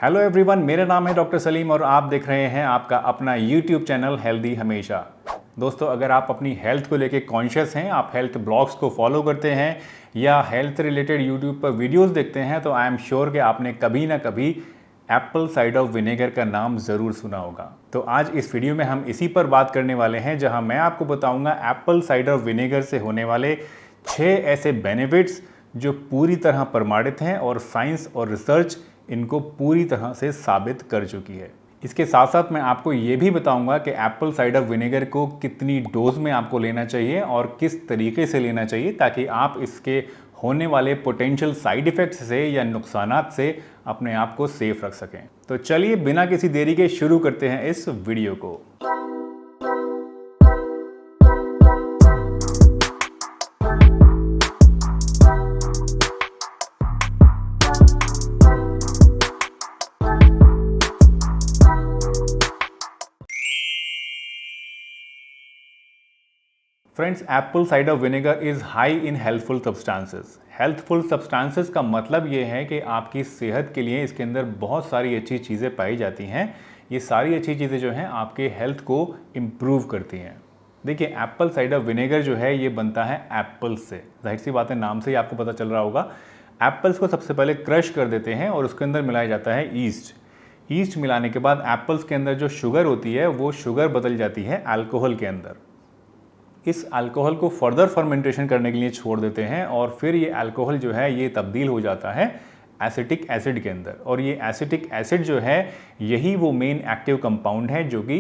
Hello everyone, मेरा नाम है डॉक्टर सलीम और आप देख रहे हैं आपका अपना यूट्यूब चैनल हेल्दी हमेशा। दोस्तों, अगर आप अपनी हेल्थ को लेके कॉन्शियस हैं, आप हेल्थ ब्लॉग्स को फॉलो करते हैं या हेल्थ रिलेटेड यूट्यूब पर वीडियोस देखते हैं, तो आई एम श्योर कि आपने कभी ना कभी एप्पल साइडर विनेगर का नाम ज़रूर सुना होगा। तो आज इस वीडियो में हम इसी पर बात करने वाले हैं, जहां मैं आपको बताऊंगा एप्पल साइडर विनेगर से होने वाले 6 ऐसे बेनिफिट्स जो पूरी तरह प्रमाणित हैं और साइंस और रिसर्च इनको पूरी तरह से साबित कर चुकी है। इसके साथ साथ मैं आपको ये भी बताऊंगा कि एप्पल साइडर विनेगर को कितनी डोज में आपको लेना चाहिए और किस तरीके से लेना चाहिए, ताकि आप इसके होने वाले पोटेंशियल साइड इफ़ेक्ट्स से या नुकसानात से अपने आप को सेफ रख सकें। तो चलिए बिना किसी देरी के शुरू करते हैं इस वीडियो को। Friends, Apple cider vinegar is high in healthful substances. Healthful substances का मतलब ये है कि आपकी सेहत के लिए इसके अंदर बहुत सारी अच्छी चीज़ें पाई जाती हैं। ये सारी अच्छी चीज़ें जो हैं आपके हेल्थ को इम्प्रूव करती हैं। देखिए, एप्पल साइडर विनेगर जो है ये बनता है एप्पल से। जाहिर सी बात है, नाम से ही आपको पता चल रहा होगा। एप्पल्स को सबसे पहले क्रश कर देते हैं और उसके अंदर मिलाया जाता है ईस्ट। ईस्ट मिलाने के बाद एप्पल्स के अंदर जो शुगर होती है वो शुगर बदल जाती है अल्कोहल के अंदर। इस अल्कोहल को फर्दर फर्मेंटेशन करने के लिए छोड़ देते हैं और फिर ये अल्कोहल जो है ये तब्दील हो जाता है एसिटिक एसिड के अंदर। और ये एसिटिक एसिड जो है यही वो मेन एक्टिव कंपाउंड है जो कि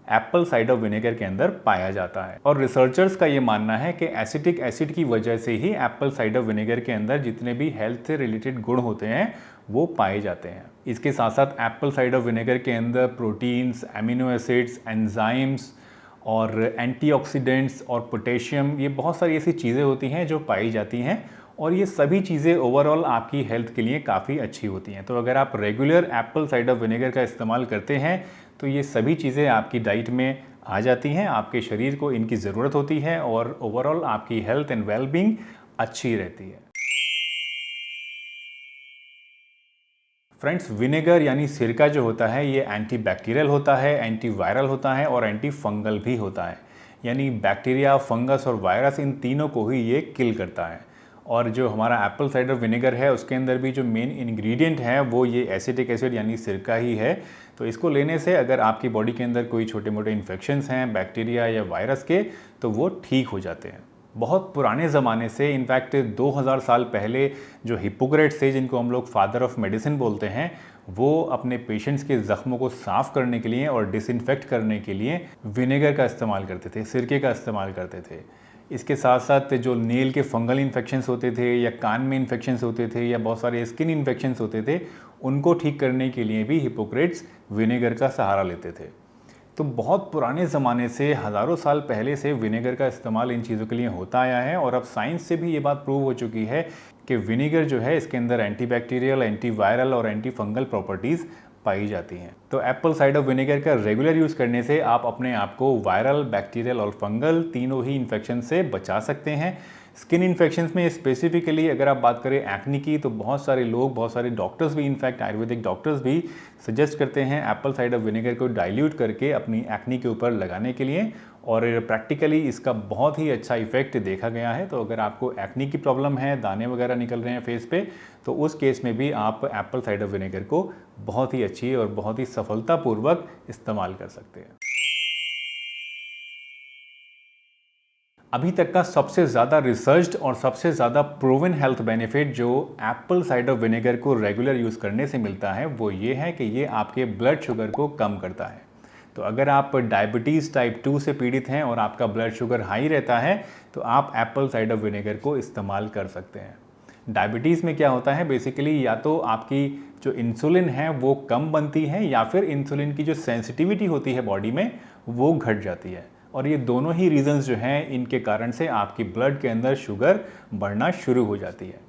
एप्पल साइडर विनेगर के अंदर पाया जाता है। और रिसर्चर्स का ये मानना है कि एसिटिक एसिड की वजह से ही एप्पल साइडर विनेगर के अंदर जितने भी हेल्थ से रिलेटेड गुण होते हैं वो पाए जाते हैं। इसके साथ साथ एप्पल साइडर विनेगर के अंदर प्रोटीन्स, एमिनो एसिड्स, एंजाइम्स और एंटीऑक्सीडेंट्स और पोटेशियम, ये बहुत सारी ऐसी चीज़ें होती हैं जो पाई जाती हैं और ये सभी चीज़ें ओवरऑल आपकी हेल्थ के लिए काफ़ी अच्छी होती हैं। तो अगर आप रेगुलर एप्पल साइडर विनेगर का इस्तेमाल करते हैं तो ये सभी चीज़ें आपकी डाइट में आ जाती हैं, आपके शरीर को इनकी ज़रूरत होती है और ओवरऑल आपकी हेल्थ एंड वेलबींग अच्छी रहती है। फ्रेंड्स, विनेगर यानी सिरका जो होता है ये एंटी बैक्टीरियल होता है, एंटी वायरल होता है और एंटी फंगल भी होता है। यानी बैक्टीरिया, फंगस और वायरस, इन तीनों को ही ये किल करता है। और जो हमारा एप्पल साइडर विनेगर है उसके अंदर भी जो मेन इंग्रेडिएंट है वो ये एसिटिक एसिड यानी सिरका ही है। तो इसको लेने से अगर आपकी बॉडी के अंदर कोई छोटे मोटे इन्फेक्शंस हैं बैक्टीरिया या वायरस के, तो वो ठीक हो जाते हैं। बहुत पुराने ज़माने से, इनफैक्ट 2000 साल पहले जो हिप्पोक्रेट्स थे, जिनको हम लोग फादर ऑफ मेडिसिन बोलते हैं, वो अपने पेशेंट्स के ज़ख्मों को साफ़ करने के लिए और डिसइंफेक्ट करने के लिए विनेगर का इस्तेमाल करते थे, सिरके का इस्तेमाल करते थे। इसके साथ साथ जो नील के फंगल इन्फेक्शंस होते थे या कान में इन्फेक्शंस होते थे या बहुत सारे स्किन इन्फेक्शंस होते थे, उनको ठीक करने के लिए भी हिप्पोक्रेट्स विनेगर का सहारा लेते थे। तो बहुत पुराने ज़माने से, हज़ारों साल पहले से विनेगर का इस्तेमाल इन चीज़ों के लिए होता आया है और अब साइंस से भी ये बात प्रूव हो चुकी है कि विनेगर जो है इसके अंदर एंटीबैक्टीरियल, एंटी वायरल और एंटी फंगल प्रॉपर्टीज़ पाई जाती हैं। तो एप्पल साइडर विनेगर का रेगुलर यूज़ करने से आप अपने आप को वायरल, बैक्टीरियल और फंगल तीनों ही इन्फेक्शन से बचा सकते हैं। स्किन इन्फेक्शंस में स्पेसिफिकली अगर आप बात करें एक्ने की, तो बहुत सारे लोग, बहुत सारे डॉक्टर्स भी, इनफैक्ट आयुर्वेदिक डॉक्टर्स भी सजेस्ट करते हैं एप्पल साइडर विनेगर को डाइल्यूट करके अपनी एक्ने के ऊपर लगाने के लिए। और प्रैक्टिकली इसका बहुत ही अच्छा इफेक्ट देखा गया है। तो अगर आपको एक्ने की प्रॉब्लम है, दाने वगैरह निकल रहे हैं फेस पे, तो उस केस में भी आप एप्पल साइडर विनेगर को बहुत ही अच्छी और बहुत ही सफलतापूर्वक इस्तेमाल कर सकते हैं। अभी तक का सबसे ज़्यादा रिसर्च्ड और सबसे ज़्यादा प्रूवन हेल्थ बेनिफिट जो एप्पल साइडर विनेगर को रेगुलर यूज़ करने से मिलता है वो ये है कि ये आपके ब्लड शुगर को कम करता है। तो अगर आप डायबिटीज़ टाइप 2 से पीड़ित हैं और आपका ब्लड शुगर हाई रहता है, तो आप एप्पल साइडर विनेगर को इस्तेमाल कर सकते हैं। डायबिटीज़ में क्या होता है, बेसिकली या तो आपकी जो इंसुलिन है वो कम बनती है या फिर इंसुलिन की जो सेंसिटिविटी होती है बॉडी में वो घट जाती है। और ये दोनों ही रीजंस जो हैं, इनके कारण से आपकी ब्लड के अंदर शुगर बढ़ना शुरू हो जाती है।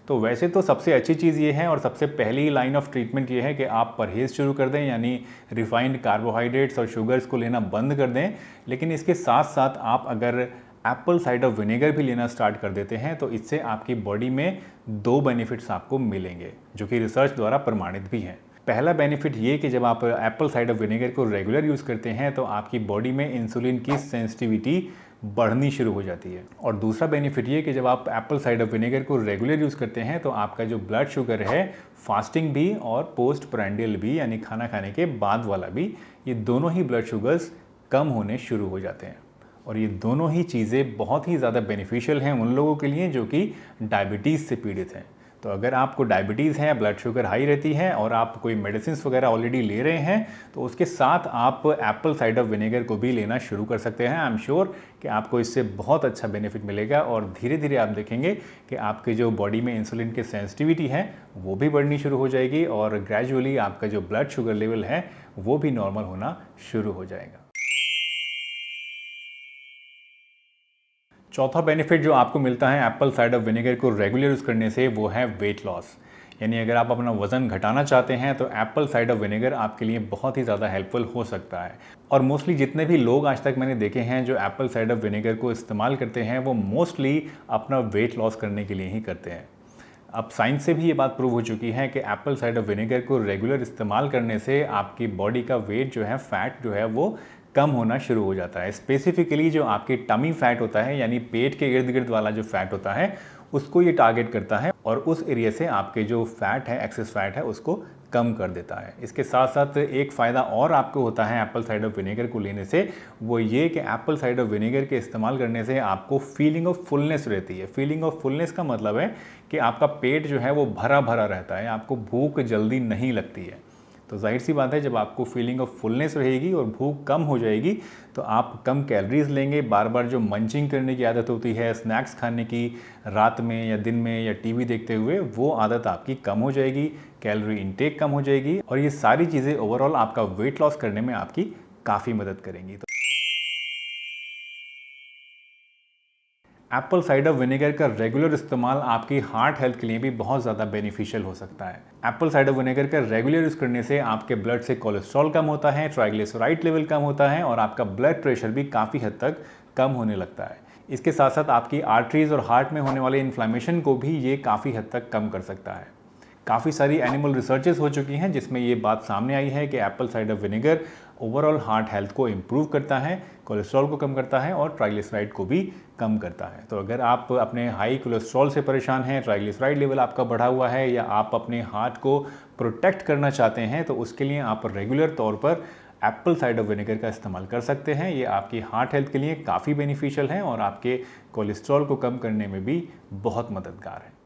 तो वैसे तो सबसे अच्छी चीज़ ये है और सबसे पहली लाइन ऑफ ट्रीटमेंट ये है कि आप परहेज़ शुरू कर दें, यानी रिफाइंड कार्बोहाइड्रेट्स और शुगर्स को लेना बंद कर दें। लेकिन इसके साथ साथ आप अगर एप्पल साइडर विनेगर भी लेना स्टार्ट कर देते हैं तो इससे आपकी बॉडी में 2 बेनिफिट्स आपको मिलेंगे, जो कि रिसर्च द्वारा प्रमाणित भी हैं। पहला बेनिफिट ये कि जब आप एप्पल साइडर विनेगर को रेगुलर यूज़ करते हैं तो आपकी बॉडी में इंसुलिन की सेंसिटिविटी बढ़नी शुरू हो जाती है। और दूसरा बेनिफिट ये कि जब आप एप्पल साइडर विनेगर को रेगुलर यूज़ करते हैं तो आपका जो ब्लड शुगर है, फास्टिंग भी और पोस्ट प्रेंडियल भी, यानी खाना खाने के बाद वाला भी, ये दोनों ही ब्लड शुगर्स कम होने शुरू हो जाते हैं। और ये दोनों ही चीज़ें बहुत ही ज़्यादा बेनिफिशियल हैं उन लोगों के लिए जो कि डायबिटीज़ से पीड़ित हैं। तो अगर आपको डायबिटीज़ है, ब्लड शुगर हाई रहती है और आप कोई मेडिसिन वगैरह ऑलरेडी ले रहे हैं, तो उसके साथ आप एप्पल साइडर विनेगर को भी लेना शुरू कर सकते हैं। आई एम श्योर कि आपको इससे बहुत अच्छा बेनिफिट मिलेगा और धीरे धीरे आप देखेंगे कि आपके जो बॉडी में इंसुलिन की सेंसिटिविटी है वो भी बढ़नी शुरू हो जाएगी और ग्रेजुअली आपका जो ब्लड शुगर लेवल है वो भी नॉर्मल होना शुरू हो जाएगा। चौथा बेनिफिट जो आपको मिलता है एप्पल साइडर विनेगर को रेगुलर यूज़ करने से वो है वेट लॉस। यानी अगर आप अपना वज़न घटाना चाहते हैं तो एप्पल साइडर विनेगर आपके लिए बहुत ही ज़्यादा हेल्पफुल हो सकता है। और मोस्टली जितने भी लोग आज तक मैंने देखे हैं जो एप्पल साइडर विनेगर को इस्तेमाल करते हैं वो मोस्टली अपना वेट लॉस करने के लिए ही करते हैं। अब साइंस से भी ये बात प्रूव हो चुकी है कि एप्पल साइडर विनेगर को रेगुलर इस्तेमाल करने से आपकी बॉडी का वेट जो है, फैट जो है वो कम होना शुरू हो जाता है। स्पेसिफिकली जो आपकी टमी फैट होता है, यानी पेट के इर्द गिर्द वाला जो फैट होता है, उसको ये टारगेट करता है और उस एरिया से आपके जो फैट है, एक्सेस फैट है, उसको कम कर देता है। इसके साथ साथ एक फ़ायदा और आपको होता है एप्पल साइडर विनेगर को लेने से, वो ये कि एप्पल साइडर विनेगर के इस्तेमाल करने से आपको फीलिंग ऑफ फुलनेस रहती है। फीलिंग ऑफ फुलनेस का मतलब है कि आपका पेट जो है वो भरा भरा रहता है, आपको भूख जल्दी नहीं लगती है। तो जाहिर सी बात है जब आपको फीलिंग ऑफ फुलनेस रहेगी और भूख कम हो जाएगी तो आप कम कैलोरीज लेंगे। बार बार जो मंचिंग करने की आदत होती है, स्नैक्स खाने की रात में या दिन में या टीवी देखते हुए, वो आदत आपकी कम हो जाएगी, कैलोरी इनटेक कम हो जाएगी और ये सारी चीज़ें ओवरऑल आपका वेट लॉस करने में आपकी काफ़ी मदद करेंगी। तो एप्पल साइडर विनेगर का रेगुलर इस्तेमाल आपकी हार्ट हेल्थ के लिए भी बहुत ज़्यादा बेनिफिशियल हो सकता है। एप्पल साइडर विनेगर का रेगुलर यूज़ करने से आपके ब्लड से कोलेस्ट्रॉल कम होता है, ट्राइग्लिसराइड लेवल कम होता है और आपका ब्लड प्रेशर भी काफ़ी हद तक कम होने लगता है। इसके साथ साथ आपकी आर्टरीज और हार्ट में होने वाले इन्फ्लामेशन को भी ये काफ़ी हद तक कम कर सकता है। काफ़ी सारी एनिमल रिसर्चेस हो चुकी हैं जिसमें ये बात सामने आई है कि Apple cider vinegar overall heart health को इम्प्रूव करता है, कोलेस्ट्रॉल को कम करता है और ट्राइग्लिसराइड को भी कम करता है। तो अगर आप अपने हाई कोलेस्ट्रॉल से परेशान हैं, ट्राइग्लिसराइड लेवल आपका बढ़ा हुआ है या आप अपने हार्ट को प्रोटेक्ट करना चाहते हैं तो उसके लिए आप रेगुलर तौर पर एप्पल साइडर विनेगर का इस्तेमाल कर सकते हैं। ये आपकी हार्ट हेल्थ के लिए काफ़ी बेनिफिशियल है और आपके कोलेस्ट्रॉल को कम करने में भी बहुत मददगार है।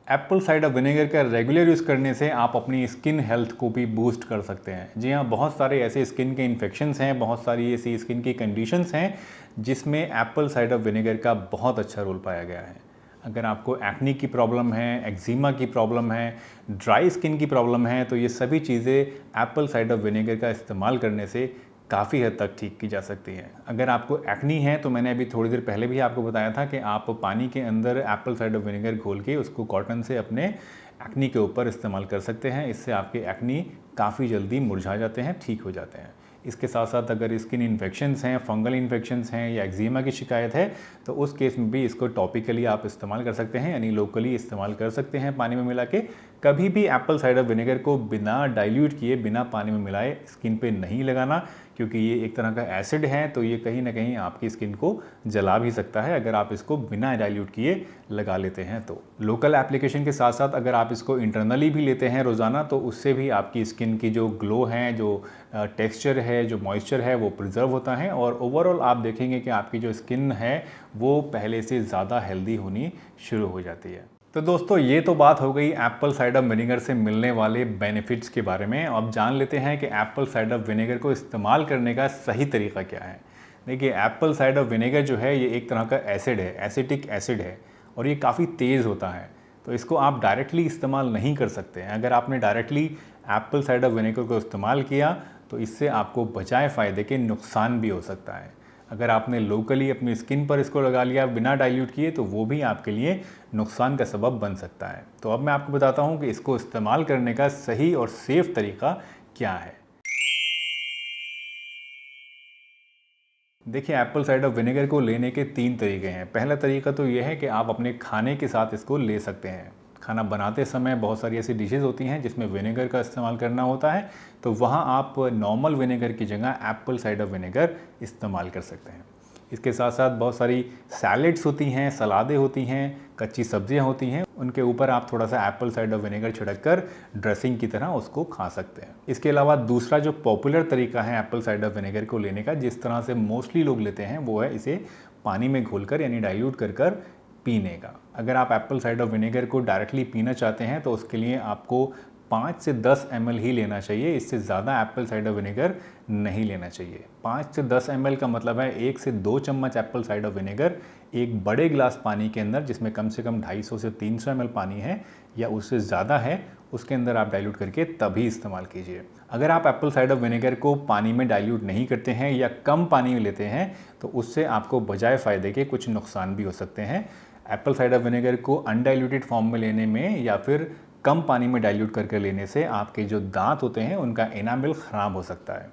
एप्पल साइडर विनेगर का रेगुलर यूज़ करने से आप अपनी स्किन हेल्थ को भी बूस्ट कर सकते हैं। जी हाँ, बहुत सारे ऐसे स्किन के इन्फेक्शंस हैं, बहुत सारी ऐसी स्किन की कंडीशंस हैं जिसमें एप्पल साइडर विनेगर का बहुत अच्छा रोल पाया गया है। अगर आपको एक्ने की प्रॉब्लम है, एक्जिमा की प्रॉब्लम है, ड्राई स्किन की प्रॉब्लम है, तो ये सभी चीज़ें एप्पल साइडर विनेगर का इस्तेमाल करने से काफ़ी हद तक ठीक की जा सकती है। अगर आपको एक्नी है तो मैंने अभी थोड़ी देर पहले भी आपको बताया था कि आप पानी के अंदर एप्पल साइडर विनेगर घोल के उसको कॉटन से अपने एक्नी के ऊपर इस्तेमाल कर सकते हैं। इससे आपके एक्नी काफ़ी जल्दी मुरझा जाते हैं, ठीक हो जाते हैं। इसके साथ साथ अगर स्किन इन्फेक्शंस हैं, फंगल इन्फेक्शंस हैं या एक्जिमा की शिकायत है तो उस केस में भी इसको टॉपिकली आप इस्तेमाल कर सकते हैं, यानी लोकली इस्तेमाल कर सकते हैं पानी में मिला के। कभी भी एप्पल साइडर विनेगर को बिना डाइल्यूट किए, बिना पानी में मिलाए स्किन पे नहीं लगाना, क्योंकि ये एक तरह का एसिड है तो ये कहीं ना कहीं आपकी स्किन को जला भी सकता है अगर आप इसको बिना डाइल्यूट किए लगा लेते हैं। तो लोकल एप्लीकेशन के साथ साथ अगर आप इसको इंटरनली भी लेते हैं रोज़ाना तो उससे भी आपकी स्किन की जो ग्लो है, जो टेक्सचर है, जो मॉइस्चर है वो प्रिजर्व होता है और ओवरऑल आप देखेंगे कि आपकी जो स्किन है वो पहले से ज़्यादा हेल्दी होनी शुरू हो जाती है। तो दोस्तों, ये तो बात हो गई एप्पल साइडर विनेगर से मिलने वाले बेनिफिट्स के बारे में। अब जान लेते हैं कि एप्पल साइडर विनेगर को इस्तेमाल करने का सही तरीका क्या है। देखिए, एप्पल साइडर विनेगर जो है ये एक तरह का एसिड है, एसिटिक एसिड है और ये काफ़ी तेज़ होता है, तो इसको आप डायरेक्टली इस्तेमाल नहीं कर सकते हैं। अगर आपने डायरेक्टली एप्पल साइडर विनेगर को इस्तेमाल किया तो इससे आपको बजाय फ़ायदे के नुकसान भी हो सकता है। अगर आपने लोकली अपनी स्किन पर इसको लगा लिया बिना डाइल्यूट किए तो वो भी आपके लिए नुकसान का सबब बन सकता है। तो अब मैं आपको बताता हूँ कि इसको इस्तेमाल करने का सही और सेफ तरीका क्या है। देखिए, एप्पल साइडर विनेगर को लेने के 3 तरीके हैं। पहला तरीका तो ये है कि आप अपने खाने के साथ इसको ले सकते हैं। खाना बनाते समय बहुत सारी ऐसी डिशेज़ होती हैं जिसमें विनेगर का इस्तेमाल करना होता है, तो वहाँ आप नॉर्मल विनेगर की जगह एप्पल साइडर विनेगर इस्तेमाल कर सकते हैं। इसके साथ साथ बहुत सारी सैलेड्स होती हैं, सलादें होती हैं, कच्ची सब्जियां होती हैं, उनके ऊपर आप थोड़ा सा एप्पल साइडर विनेगर छिड़क कर ड्रेसिंग की तरह उसको खा सकते हैं। इसके अलावा दूसरा जो पॉपुलर तरीका है एप्पल साइडर विनेगर को लेने का, जिस तरह से मोस्टली लोग लेते हैं, वो है इसे पानी में घोलकर यानी डाइल्यूट कर कर पीने का। अगर आप एप्पल साइडर विनेगर को डायरेक्टली पीना चाहते हैं तो उसके लिए आपको 5 से 10 ml ही लेना चाहिए, इससे ज़्यादा एप्पल साइडर विनेगर नहीं लेना चाहिए। 5 से 10 ml का मतलब है 1 से 2 चम्मच एप्पल साइडर विनेगर एक बड़े गिलास पानी के अंदर, जिसमें कम से कम 250 से 300 ml पानी है या उससे ज़्यादा है, उसके अंदर आप डाइल्यूट करके तभी इस्तेमाल कीजिए। अगर आप एप्पल साइडर विनेगर को पानी में डाइल्यूट नहीं करते हैं या कम पानी में लेते हैं तो उससे आपको बजाय फ़ायदे के कुछ नुकसान भी हो सकते हैं। एप्पल साइडर विनेगर को अनडाइल्यूटेड फॉर्म में लेने में या फिर कम पानी में डाइल्यूट करके लेने से आपके जो दांत होते हैं उनका एनामेल ख़राब हो सकता है।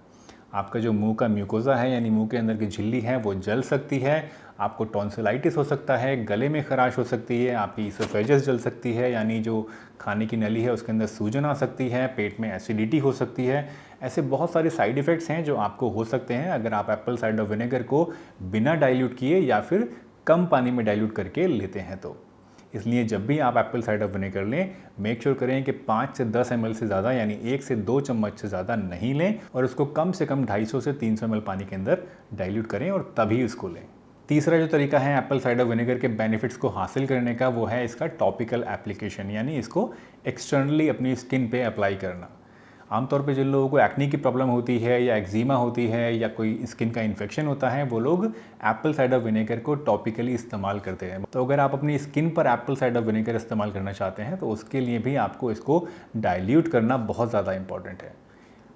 आपका जो मुंह का म्यूकोज़ा है यानी मुंह के अंदर की झिल्ली है वो जल सकती है, आपको टॉन्सिलाइटिस हो सकता है, गले में खराश हो सकती है, आपकी इसोफेगस जल सकती है यानी जो खाने की नली है उसके अंदर सूजन आ सकती है, पेट में एसिडिटी हो सकती है। ऐसे बहुत सारे साइड इफ़ेक्ट्स हैं जो आपको हो सकते हैं अगर आप एप्पल साइडर विनेगर को बिना डाइल्यूट किए या फिर कम पानी में डाइल्यूट करके लेते हैं तो। इसलिए जब भी आप एप्पल साइडर विनेगर लें, मेक श्योर करें कि 5 से 10 ml से ज़्यादा यानी 1 से 2 चम्मच से ज़्यादा नहीं लें और उसको कम से कम 250 से 300 ml पानी के अंदर डाइल्यूट करें और तभी उसको लें। तीसरा जो तरीका है एप्पल साइडर विनेगर के बेनिफिट्स को हासिल करने का, वो है इसका टॉपिकल एप्लीकेशन, यानी इसको एक्सटर्नली अपनी स्किन पे अप्लाई करना। आमतौर पे जिन लोगों को एक्ने की प्रॉब्लम होती है या एक्जिमा होती है या कोई स्किन का इन्फेक्शन होता है, वो लोग एप्पल साइडर विनेगर को टॉपिकली इस्तेमाल करते हैं। तो अगर आप अपनी स्किन पर एप्पल साइडर विनेगर इस्तेमाल करना चाहते हैं तो उसके लिए भी आपको इसको डाइल्यूट करना बहुत ज़्यादा इंपॉर्टेंट है।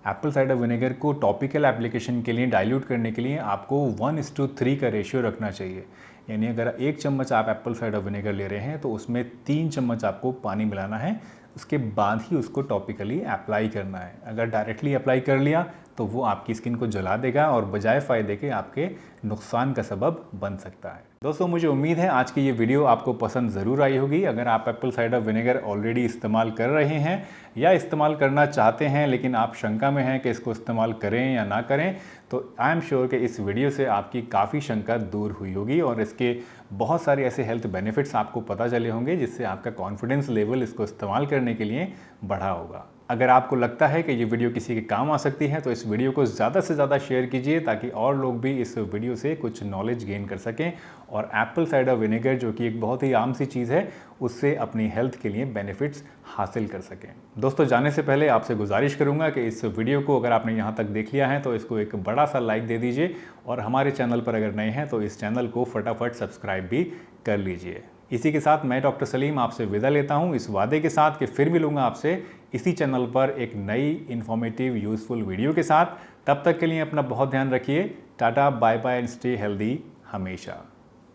एप्पल साइडर विनेगर को टॉपिकल एप्लीकेशन के लिए डाइल्यूट करने के लिए आपको 1:3 का रेशियो रखना चाहिए। यानी अगर 1 चम्मच आप एप्पल साइडर विनेगर ले रहे हैं तो उसमें 3 चम्मच आपको पानी मिलाना है, उसके बाद ही उसको टॉपिकली अप्लाई करना है। अगर डायरेक्टली अप्लाई कर लिया तो वो आपकी स्किन को जला देगा और बजाय फ़ायदे के आपके नुकसान का सबब बन सकता है। दोस्तों, मुझे उम्मीद है आज की ये वीडियो आपको पसंद ज़रूर आई होगी। अगर आप एप्पल साइडर विनेगर ऑलरेडी इस्तेमाल कर रहे हैं या इस्तेमाल करना चाहते हैं लेकिन आप शंका में हैं कि इसको इस्तेमाल करें या ना करें, तो आई एम श्योर कि इस वीडियो से आपकी काफ़ी शंका दूर हुई होगी और इसके बहुत सारे ऐसे हेल्थ बेनिफिट्स आपको पता चले होंगे जिससे आपका कॉन्फिडेंस लेवल इसको इस्तेमाल करने के लिए बढ़ा होगा। अगर आपको लगता है कि ये वीडियो किसी के काम आ सकती है तो इस वीडियो को ज़्यादा से ज़्यादा शेयर कीजिए ताकि और लोग भी इस वीडियो से कुछ नॉलेज गेन कर सकें और एप्पल साइडर विनेगर, जो कि एक बहुत ही आम सी चीज़ है, उससे अपनी हेल्थ के लिए बेनिफिट्स हासिल कर सकें। दोस्तों, जाने से पहले आपसे गुजारिश करूंगा कि इस वीडियो को अगर आपने यहाँ तक देख लिया है तो इसको एक बड़ा सा लाइक दे दीजिए और हमारे चैनल पर अगर नए हैं तो इस चैनल को फटाफट सब्सक्राइब भी कर लीजिए। इसी के साथ मैं डॉक्टर सलीम आपसे विदा लेता हूं, इस वादे के साथ कि फिर मिलूंगा आपसे इसी चैनल पर एक नई इन्फॉर्मेटिव यूज़फुल वीडियो के साथ। तब तक के लिए अपना बहुत ध्यान रखिए। Tata, bye bye and stay healthy हमेशा।